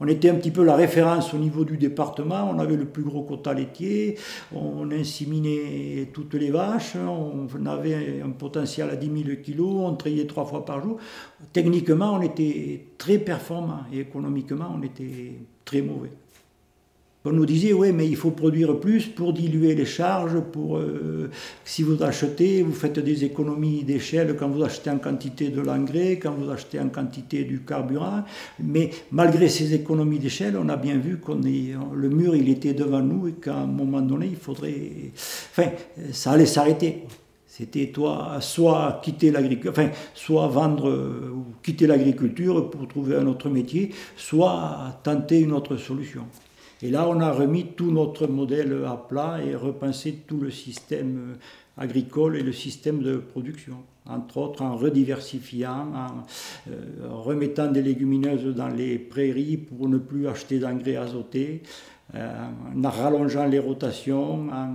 On était un petit peu la référence au niveau du département, on avait le plus gros quota laitier, on inséminait toutes les vaches, on avait un potentiel à 10 000 kilos, on trayait 3 fois par jour. Techniquement, on était très performant et économiquement, on était très mauvais. On nous disait, oui, mais il faut produire plus pour diluer les charges, si vous achetez, vous faites des économies d'échelle quand vous achetez en quantité de l'engrais, quand vous achetez en quantité du carburant. Mais malgré ces économies d'échelle, on a bien vu que le mur, il était devant nous et qu'à un moment donné, il faudrait... Enfin, ça allait s'arrêter. C'était soit quitter l'agriculture, enfin, soit vendre ou quitter l'agriculture pour trouver un autre métier, soit tenter une autre solution. Et là, on a remis tout notre modèle à plat et repensé tout le système agricole et le système de production. Entre autres, en rediversifiant, en remettant des légumineuses dans les prairies pour ne plus acheter d'engrais azotés, en rallongeant les rotations, en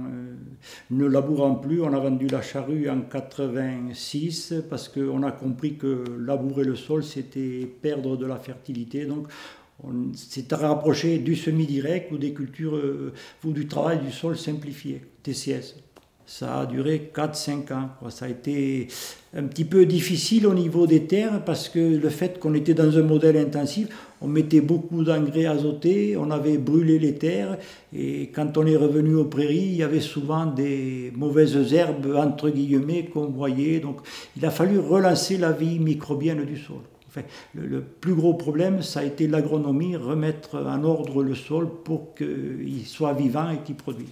ne labourant plus. On a vendu la charrue en 86 parce qu'on a compris que labourer le sol, c'était perdre de la fertilité. Donc, on s'est rapproché du semi-direct ou des cultures ou du travail du sol simplifié, TCS. Ça a duré 4-5 ans. Ça a été un petit peu difficile au niveau des terres parce que le fait qu'on était dans un modèle intensif, on mettait beaucoup d'engrais azotés, on avait brûlé les terres et quand on est revenu aux prairies, il y avait souvent des mauvaises herbes entre guillemets qu'on voyait. Donc il a fallu relancer la vie microbienne du sol. Enfin, le plus gros problème, ça a été l'agronomie, remettre en ordre le sol pour qu'il soit vivant et qu'il produise.